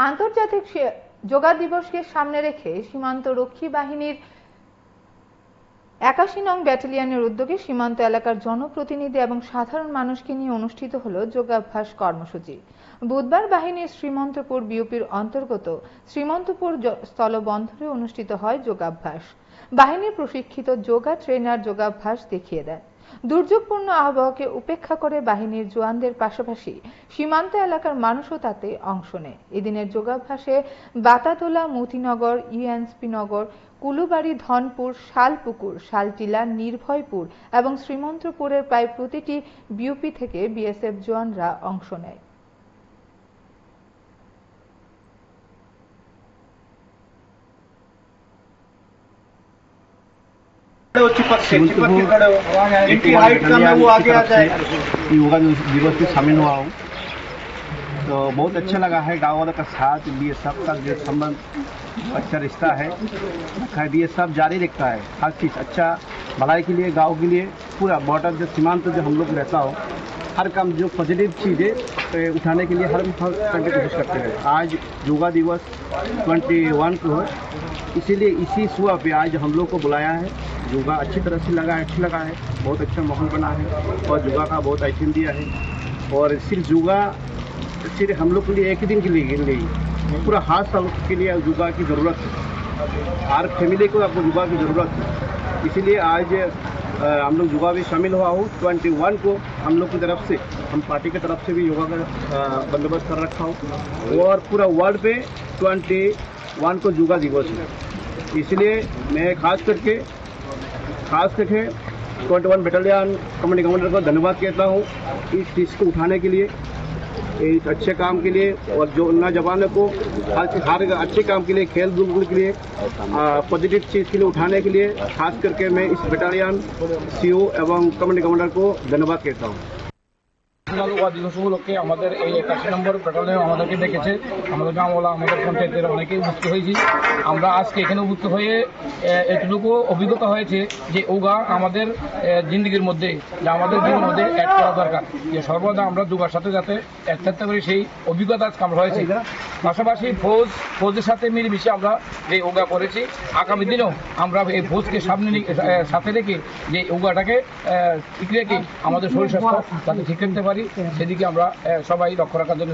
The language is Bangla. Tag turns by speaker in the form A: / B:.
A: আন্তর্জাতিক যোগা দিবসকে সামনে রেখে সীমান্ত রক্ষী বাহিনীর ৮১ নং ব্যাটালিয়নের উদ্যোগে সীমান্ত এলাকার জনপ্রতিনিধি এবং সাধারণ মানুষকে নিয়ে অনুষ্ঠিত হলো যোগাভ্যাস কর্মসূচি। বুধবার বাহিনীর শ্রীমন্তপুর বিওপির অন্তর্গত শ্রীমন্তপুর স্থলবন্দরে অনুষ্ঠিত হয় যোগাভ্যাস। বাহিনীর প্রশিক্ষিত যোগা ট্রেনার যোগাভ্যাস দেখিয়ে দেন। দুর্যোগপূর্ণ আবহাওয়াকে উপেক্ষা করে বাহিনীর জওয়ানদের পাশাপাশি সীমান্ত এলাকার মানুষও তাতে অংশ নেয়। এদিনের যোগাভ্যাসে বাতাতোলা, মতিনগর, ইউএনসপি নগর, কুলুবাড়ি, ধনপুর, শালপুকুর, শালটিলা, নির্ভয়পুর এবং শ্রীমন্তপুরের প্রায় প্রতিটি বিওপি থেকে বিএসএফ জওয়ানরা অংশ নেয়।
B: योगा दिवस में शामिल हुआ हूँ तो बहुत अच्छा लगा है। गाँव वालों का साथ, ये सबका जो संबंध अच्छा रिश्ता है, ये सब जारी रखता है। हर चीज़ अच्छा भलाई के लिए, गांव के लिए, पूरा बॉर्डर जो सीमांत जो हम लोग रहता हो, हर काम जो पॉजिटिव चीज़ें उठाने के लिए हर करने की कोशिश करते हैं। आज योगा दिवस 21 को है, इसीलिए इसी सुबह पे आज हम लोग को बुलाया है। योगा अच्छी तरह से लगा है, अच्छा लगा है, बहुत अच्छा माहौल बना है और योगा का बहुत आइटम दिया है। और सिर्फ योगा सिर्फ हम लोग के लिए एक ही दिन के लिए नहीं, पूरा 7 साल के लिए योगा की ज़रूरत है। हर फैमिली को आपको योगा की ज़रूरत है, इसीलिए आज हम लोग योगा भी शामिल हुआ हूँ। 21 को हम लोग की तरफ से, हम पार्टी की तरफ से भी योगा का बंदोबस्त कर रखा हूँ और पूरा वर्ल्ड पे 21 को योगा दिवस है। इसलिए मैं खास करके 21 बटालियन कमांडिंग कमांडर को धन्यवाद कहता हूँ इस चीज़ को उठाने के लिए, इस अच्छे काम के लिए। और जो नौजवानों को हर अच्छे काम के लिए, खेल धूल के लिए, पॉजिटिव चीज़ के लिए उठाने के लिए खास करके मैं इस बटालियन सीओ एवं कमांडिंग कमांडर को धन्यवाद कहता हूँ।
C: যোগা দিবস উপলক্ষে আমাদের এই 81 নম্বর ব্যাটালিয়ন আমাদেরকে ডেকেছে। আমাদের গ্রামওয়ালা, আমাদের পঞ্চায়েতের অনেকেই উপস্থিত হয়েছি। আমরা আজকে এখানে উপস্থিত হয়ে এতটুকু অভিজ্ঞতা হয়েছে যে যোগা আমাদের জিন্দগির মধ্যে, যা আমাদের জীবনের মধ্যে অ্যাড করা দরকার, যে সর্বদা আমরা যোগার সাথে যাতে এক থাকতে পারি, সেই অভিজ্ঞতা আজকে আমরা হয়েছে। পাশাপাশি ফৌজের সাথে মিলেমিশে আমরা যে যোগা করেছি, আগামী দিনেও আমরা এই ফৌজকে সাথে রেখে যে যোগাটাকে ঠিক রেখে আমাদের শরীর স্বাস্থ্য যাতে ঠিক রাখতে পারি, সেদিকে আমরা সবাই লক্ষ্য রাখার জন্য